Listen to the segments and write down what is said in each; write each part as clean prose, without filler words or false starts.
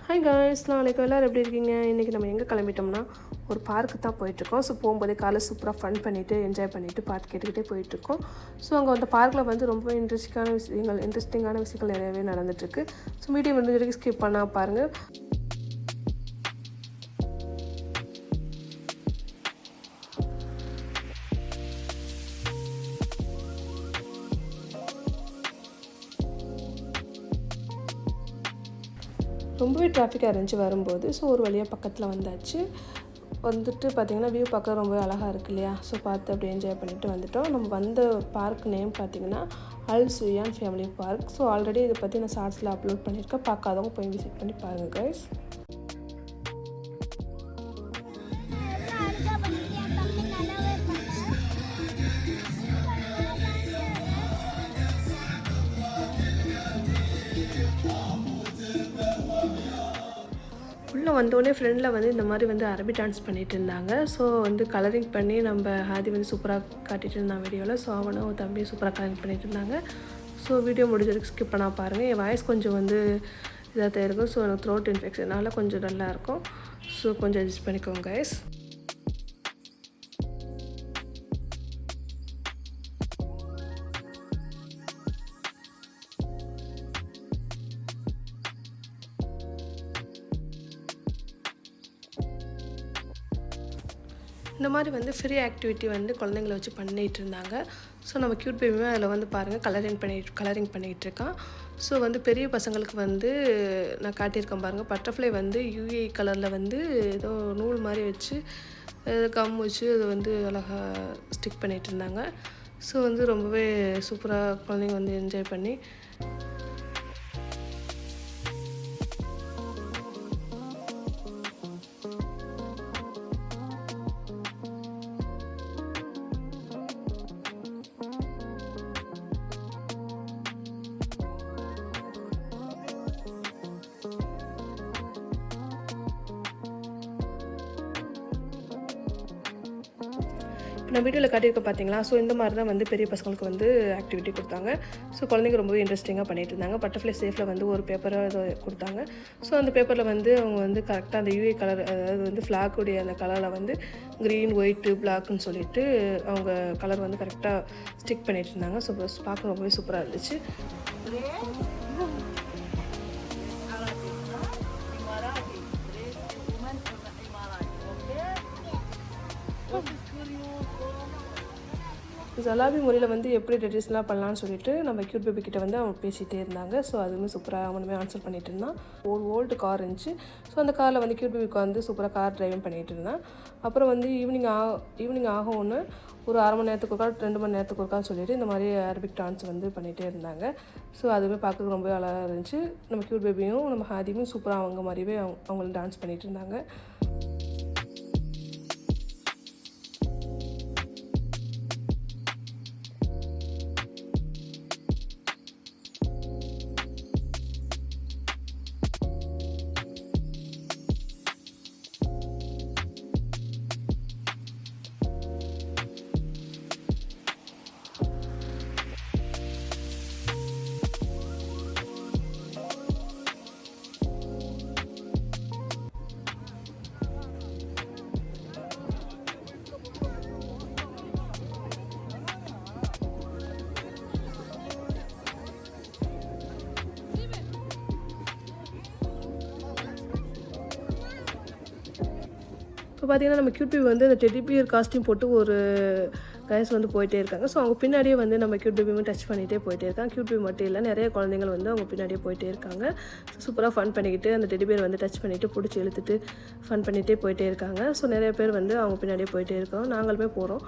Hi guys, நாளைக்கு எல்லோரும் எப்படி இருக்கீங்க? இன்றைக்கி நம்ம எங்கே கிளம்பிட்டோம்னா ஒரு பார்க்கு தான் போயிட்டுருக்கோம். ஸோ போகும்போதே காலை சூப்பராக ஃபன் பண்ணிவிட்டு என்ஜாய் பண்ணிவிட்டு பாட்டு கேட்டுக்கிட்டே போயிட்டுருக்கோம். ஸோ அங்கே அந்த பார்க்கில் வந்து ரொம்ப இன்ட்ரெஸ்டிங்கான விஷயங்கள் நிறையவே நடந்துகிட்ருக்கு. ஸோ வீடியோ வந்து வரைக்கும் ஸ்கிப் பண்ணால் பாருங்கள். ரொம்பவே டிராஃபிக்காக இருந்துச்சு வரும்போது. ஸோ ஒரு வழியாக பக்கத்தில் வந்துட்டு பார்த்திங்கன்னா வியூ பார்க்க ரொம்ப அழகாக இருக்குது இல்லையா? ஸோ பார்த்து அப்படியே என்ஜாய் பண்ணிவிட்டு வந்துவிட்டோம். நம்ம வந்த பார்க் நேம் பார்த்திங்கன்னா அல் Sayan family park. So already இதை பற்றி நான் ஷார்ட்ஸில் அப்லோட் பண்ணியிருக்கேன். பார்க்காதவங்க போய் விசிட் பண்ணி பாருங்கள் கைஸ். உள்ளே வந்தோடனே ஃப்ரெண்டில் வந்து இந்த மாதிரி வந்து அரபி டான்ஸ் பண்ணிகிட்டு இருந்தாங்க. ஸோ வந்து கலரிங் பண்ணி நம்ம ஹாதி வந்து சூப்பராக காட்டிகிட்டு இருந்தான் வீடியோவில். ஸோ அவனும் தம்பியும் சூப்பராக கலரிங் பண்ணிகிட்டு இருந்தாங்க. ஸோ வீடியோ முடிஞ்ச வரைக்கும் ஸ்கிப் பண்ணால் பாருங்கள். என் வாய்ஸ் கொஞ்சம் வந்து இதாக தான் இருக்கும். ஸோ எனக்கு த்ரோட் இன்ஃபெக்ஷனால் கொஞ்சம் டல்லாக இருக்கும். ஸோ கொஞ்சம் அட்ஜஸ்ட் பண்ணிக்கோங்க கைஸ். இந்த மாதிரி வந்து ஃப்ரீ ஆக்டிவிட்டி வந்து குழந்தைங்கள வச்சு பண்ணிகிட்டு இருந்தாங்க. ஸோ நம்ம க்யூட் பேபியுமே அதில் வந்து பாருங்கள் கலரிங் பண்ணிகிட்டு இருக்கான். ஸோ வந்து பெரிய பசங்களுக்கு வந்து நான் காட்டியிருக்கேன் பாருங்கள். பட்டர்ஃப்ளை வந்து யூஏ கலரில் வந்து ஏதோ நூல் மாதிரி வச்சு கம் வச்சு அதை வந்து அழகாக ஸ்டிக் பண்ணிகிட்டு இருந்தாங்க. ஸோ வந்து ரொம்பவே சூப்பராக குழந்தைங்க வந்து என்ஜாய் பண்ணி நான் வீடியோவில் காட்டியிருக்க பார்த்தீங்களா? ஸோ இந்த மாதிரி தான் வந்து பெரிய பசங்களுக்கு வந்து ஆக்டிவிட்டி கொடுத்தாங்க. ஸோ குழந்தைங்க ரொம்பவே இன்ட்ரெஸ்டிங்காக பண்ணிகிட்டு இருந்தாங்க. பட்டர்ஃப்ளை சேஃபில் வந்து ஒரு பேப்பரை கொடுத்தாங்க. ஸோ அந்த பேப்பரில் வந்து அவங்க வந்து கரெக்டாக அந்த யூஏ கலர், அதாவது வந்து ஃப்ளாக்குடைய அந்த கலரில் வந்து க்ரீன், ஒயிட்டு, பிளாக்குன்னு சொல்லிட்டு அவங்க கலர் வந்து கரெக்டாக ஸ்டிக் பண்ணிகிட்டு இருந்தாங்க. ஸோ பார்க்க ரொம்பவே சூப்பராக இருந்துச்சு. ஜலாபி முறையில் வந்து எப்படி டெடிஷ்னலாக பண்ணலான்னு சொல்லிட்டு நம்ம க்யூட் பேபி கிட்ட வந்து அவங்க பேசிகிட்டே இருந்தாங்க. ஸோ அதுவுமே சூப்பராக அவனுமே ஆன்சர் பண்ணிகிட்டு இருந்தான். ஒரு ஓல்டு கார் இருந்துச்சு. ஸோ அந்த காரில் வந்து க்யூட் பேபிக்கு வந்து சூப்பராக கார் டிரைவிங் பண்ணிகிட்டு இருந்தான். அப்புறம் வந்து ஈவினிங் ஆகும் ஒன்று ஒரு 1/2 மணி நேரத்துக்கு ஒருக்கா 2 மணி நேரத்துக்கு ஒருக்கான்னு சொல்லிட்டு இந்த மாதிரி அரபிக் டான்ஸ் வந்து பண்ணிகிட்டே இருந்தாங்க. ஸோ அதுவுமே பார்க்குறதுக்கு ரொம்ப அழகாக இருந்துச்சு. நம்ம க்யூட் பேபியும் நம்ம ஹாதியும் சூப்பராக அவங்க மாதிரியே அவங்களும் டான்ஸ் பண்ணிகிட்டு இருந்தாங்க. இப்போ பார்த்திங்கன்னா நம்ம க்யூட் பேபி வந்து அந்த டெடி பியர் காஸ்டியூம் போட்டு ஒரு கைஸ் வந்து போயிட்டே இருக்காங்க. ஸோ அவங்க பின்னாடியே வந்து நம்ம க்யூட் பேபியுமே டச் பண்ணிகிட்டே போயிட்டே இருக்காங்க. க்யூட் பேபி மட்டும் இல்லை, நிறைய குழந்தைங்கள் வந்து அவங்க பின்னாடியே போயிட்டே இருக்காங்க. சூப்பராக ஃபன் பண்ணிக்கிட்டு அந்த டெடி பியர் வந்து டச் பண்ணிவிட்டு பிடிச்சி இழுத்துட்டு ஃபன் பண்ணிகிட்டே போயிட்டே இருக்காங்க. ஸோ நிறைய பேர் வந்து அவங்க பின்னாடியே போயிட்டே இருக்கோம். நாங்களுமே போகிறோம்.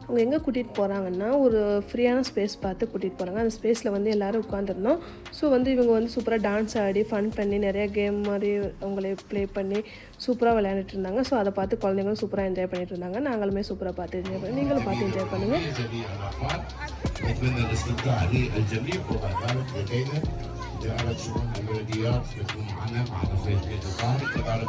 அவங்க எங்கே கூட்டிகிட்டு போகிறாங்கன்னா ஒரு ஃப்ரீயான ஸ்பேஸ் பார்த்து கூட்டிகிட்டு போகிறாங்க. அந்த ஸ்பேஸில் வந்து எல்லோரும் உட்காந்துருந்தோம். ஸோ வந்து இவங்க வந்து சூப்பராக டான்ஸ் ஆடி ஃபன் பண்ணி நிறையா கேம் மாதிரி அவங்களே ப்ளே பண்ணி சூப்பராக விளையாண்டுட்டு இருந்தாங்க. ஸோ அதை பார்த்து குழந்தைங்களும் சூப்பராக என்ஜாய் பண்ணிட்டு இருந்தாங்க. நாங்களுமே சூப்பராக பார்த்து என்ஜாய் பண்ணி நீங்களும் பார்த்து என்ஜாய் பண்ணுங்கள். إدارة شؤون البلديات بتكون معنا مع نفذ الإدارة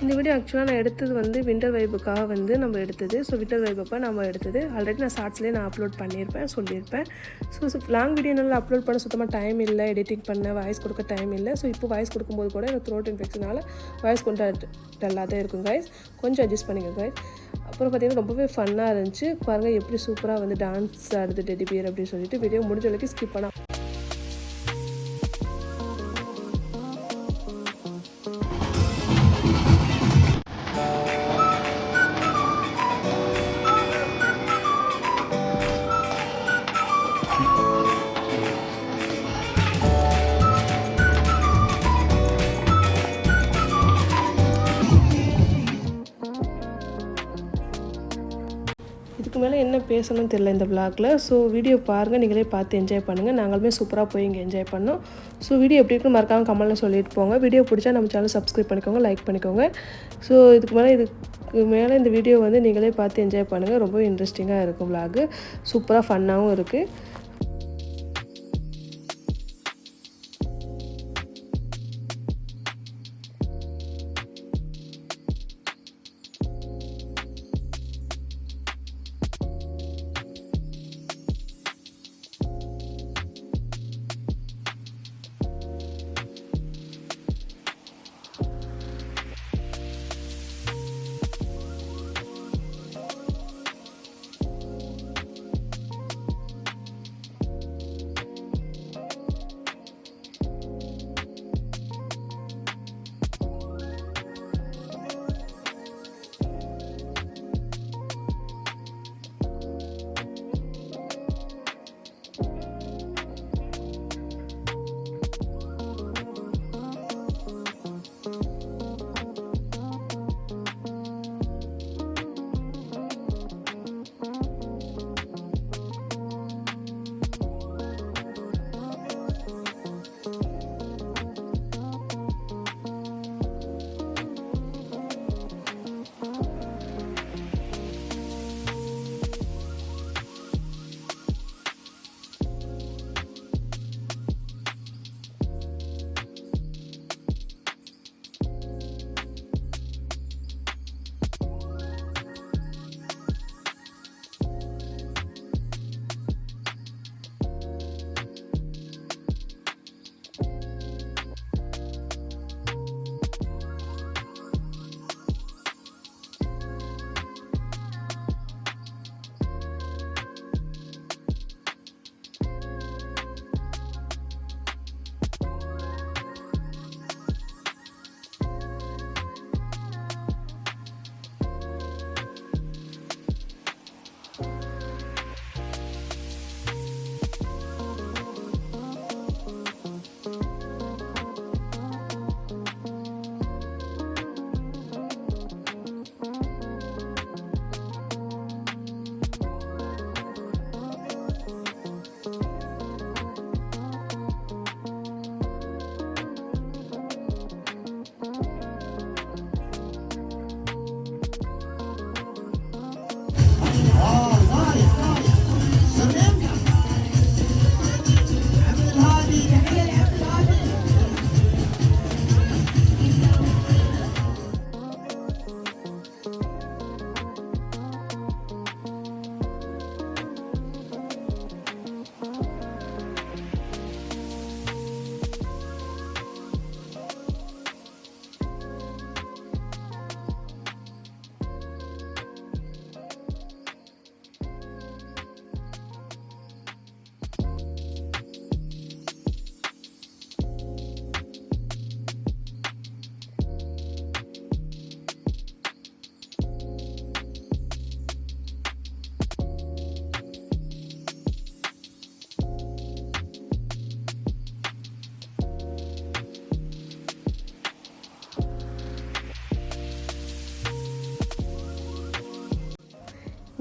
இந்த வீடியோ ஆக்சுவலாக நான் எடுத்தது வந்து வின்டர் வைப்புக்காக வந்து நம்ம எடுத்தது. ஸோ வின்டர் வைப்பப்போ நம்ம எடுத்தது. ஆல்ரெடி நான் ஷார்ட்ஸ்லேயே நான் அப்லோட் பண்ணியிருப்பேன், சொல்லியிருப்பேன். ஸோ லாங் வீடியோ நல்லா அப்லோட் பண்ண சுத்தமாக டைம் இல்லை, எடிட்டிங் பண்ண வாய்ஸ் கொடுக்க டைம் இல்லை. ஸோ இப்போ வாய்ஸ் கொடுக்கும்போது கூட எனக்கு த்ரோட் இன்ஃபெக்ஷனால் வாய்ஸ் கொஞ்சம் டல்லாக தான் இருக்கும் கைஸ், கொஞ்சம் அட்ஜஸ்ட் பண்ணிக்கோங்க கைஸ். அப்புறம் பார்த்திங்கன்னா ரொம்பவே ஃபன்னாக இருந்துச்சு. பாருங்கள் எப்படி சூப்பராக வந்து டான்ஸ் ஆடுது டெடி பியர் அப்படின்னு சொல்லிட்டு வீடியோ முடிஞ்ச அளவுக்கு ஸ்கிப் பண்ணால் இதுக்கு மேலே என்ன பேசணும்னு தெரியல இந்த விளாகில். ஸோ வீடியோ பாருங்கள், நீங்களே பார்த்து என்ஜாய் பண்ணுங்கள். நாங்களுமே சூப்பராக போய் இங்கே என்ஜாய் பண்ணோம். ஸோ வீடியோ எப்படி இருக்குன்னு மறக்காமல் கமெண்ட்டில் சொல்லிட்டு போங்க. வீடியோ பிடிச்சா நம்ம சேனல் சப்ஸ்கிரைப் பண்ணிக்கோங்க, லைக் பண்ணிக்கோங்க. ஸோ இதுக்கு மேலே இந்த வீடியோ வந்து நீங்களே பார்த்து என்ஜாய் பண்ணுங்கள். ரொம்ப இன்ட்ரெஸ்டிங்காக இருக்கும் விளாகு, சூப்பராக ஃபன்னாகவும் இருக்குது.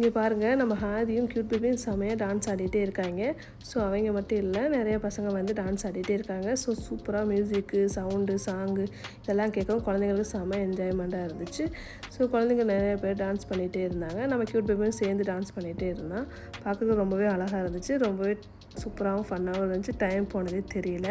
இங்கே பாருங்கள், நம்ம ஹாதியும் க்யூட் பேபியும் செமையாக டான்ஸ் ஆடிட்டே இருக்காங்க. ஸோ அவங்க மட்டும் இல்லை, நிறைய பசங்க வந்து டான்ஸ் ஆடிட்டே இருக்காங்க. ஸோ சூப்பராக மியூசிக்கு, சவுண்டு, சாங்கு இதெல்லாம் கேட்கவும் குழந்தைங்களுக்கு செம என்ஜாய்மெண்ட்டாக இருந்துச்சு. ஸோ குழந்தைங்க நிறைய பேர் டான்ஸ் பண்ணிகிட்டே இருந்தாங்க. நம்ம க்யூட் பேபியும் சேர்ந்து டான்ஸ் பண்ணிகிட்டே இருந்தான். பார்க்குறதுக்கு ரொம்பவே அழகாக இருந்துச்சு, ரொம்பவே சூப்பராகவும் ஃபன்னாகவும் இருந்துச்சு. டைம் போனதே தெரியல.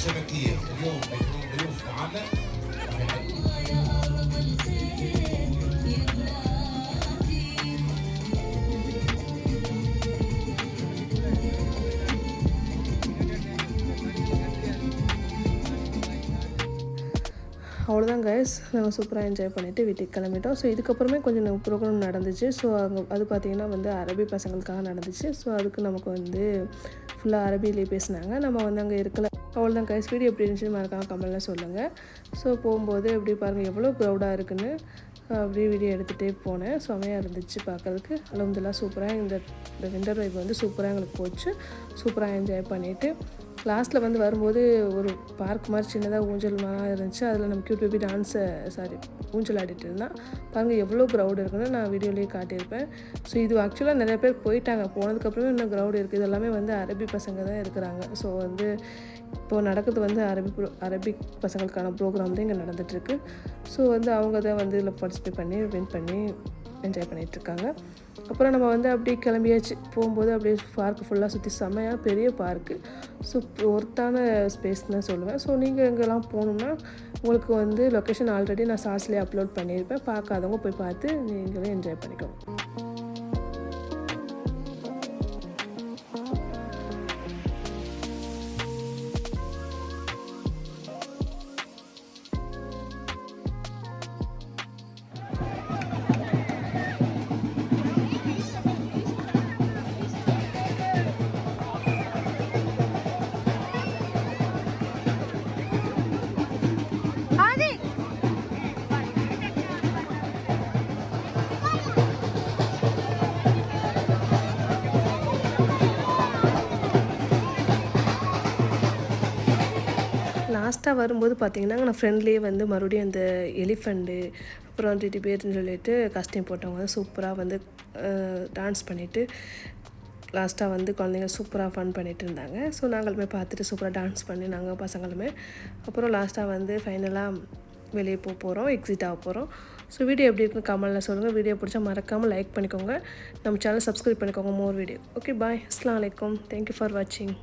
شبكية اليوم بيكون ضيوف معنا. அவ்வளோதான் கைஸ், நாங்கள் சூப்பராக என்ஜாய் பண்ணிவிட்டு வீட்டுக்கு கிளம்பிட்டோம். ஸோ இதுக்கப்புறமே கொஞ்சம் ப்ரோக்ராம் நடந்துச்சு. ஸோ அங்கே அது பார்த்திங்கன்னா வந்து அரபி பசங்களுக்காக நடந்துச்சு. ஸோ அதுக்கு நமக்கு வந்து ஃபுல்லாக அரபியிலே பேசினாங்க. நம்ம வந்து அங்கே இருக்கல. அவ்வளோதான் கைஸ், வீடியோ எப்படி இருந்துச்சு மறக்காம கமெண்ட்டில் சொல்லுங்கள். ஸோ போகும்போது எப்படி பாருங்கள் எவ்வளோ க்ரௌடாக இருக்குன்னு அப்படியே வீடியோ எடுத்துகிட்டே போனேன். செமையாக இருந்துச்சு பார்க்குறதுக்கு. அல்ஹம்துலில்லாஹ் சூப்பராக இந்த விண்டர் வைப் வந்து சூப்பராக எங்களுக்கு போச்சு. சூப்பராக என்ஜாய் பண்ணிவிட்டு லாஸ்ட்டில் வந்து வரும்போது ஒரு பார்க் மாதிரி சின்னதாக ஊஞ்சல் மாதிரி இருந்துச்சு. அதில் நம்ம க்யூட் பேபி ஊஞ்சல் ஆடிட்டு இருந்தான். பாருங்கள் எவ்வளோ க்ரௌடு இருக்குன்னு நான் வீடியோலேயே காட்டியிருப்பேன். ஸோ இது ஆக்சுவலாக நிறைய பேர் போயிட்டாங்க. போனதுக்கப்புறமே இன்னும் க்ரௌடு இருக்குது. இது எல்லாமே வந்து அரபி பசங்க தான் இருக்கிறாங்க. ஸோ வந்து இப்போது நடக்கிறது வந்து அரபிக் பசங்களுக்கான ப்ரோக்ராம் தான் இங்கே நடந்துகிட்ருக்கு. ஸோ வந்து அவங்க தான் வந்து இதில் பார்ட்டிசிபேட் பண்ணி வின் பண்ணி என்ஜாய் பண்ணிகிட்ருக்காங்க. அப்புறம் நம்ம வந்து அப்படியே கிளம்பியாச்சு. போகும்போது அப்படியே பார்க்கு ஃபுல்லாக சுற்றி செம்மையாக பெரிய பார்க்கு. ஸோ ஒர்த்தான ஸ்பேஸ்னு சொல்லுவேன். ஸோ நீங்கள் எங்கெல்லாம் போகணுன்னா உங்களுக்கு வந்து லொக்கேஷன் ஆல்ரெடி நான் ஷார்ட்ஸ்லேயே அப்லோட் பண்ணியிருப்பேன். பார்க்காதவங்க போய் பார்த்து நீங்களே என்ஜாய் பண்ணிக்கணும். லாஸ்ட்டாக வரும்போது பார்த்திங்கன்னா நான் ஃப்ரெண்ட்லேயே வந்து மறுபடியும் அந்த எலிஃபண்ட்டு அப்புறம் டெடி பேர்னு சொல்லிட்டு காஸ்டியூம் போட்டவங்க வந்து சூப்பராக வந்து டான்ஸ் பண்ணிவிட்டு லாஸ்ட்டாக வந்து குழந்தைங்க சூப்பராக ஃபன் பண்ணிகிட்டு இருந்தாங்க. ஸோ நாங்களுமே பார்த்துட்டு சூப்பராக டான்ஸ் பண்ணி நாங்கள் பசங்களுமே அப்புறம் லாஸ்ட்டாக வந்து ஃபைனலாக வெளியே போகிறோம், எக்ஸிட் ஆக போகிறோம். ஸோ வீடியோ எப்படி இருக்குன்னு கமெண்ட்டில் சொல்லுங்கள். வீடியோ பிடிச்சா மறக்காமல் லைக் பண்ணிக்கோங்க. நம்ம சேனல் சப்ஸ்கிரைப் பண்ணிக்கோங்க. மோர் வீடியோ. Okay bye. அஸ்ஸலாமு அலைக்கும். தேங்க்யூ ஃபார் வாட்சிங்.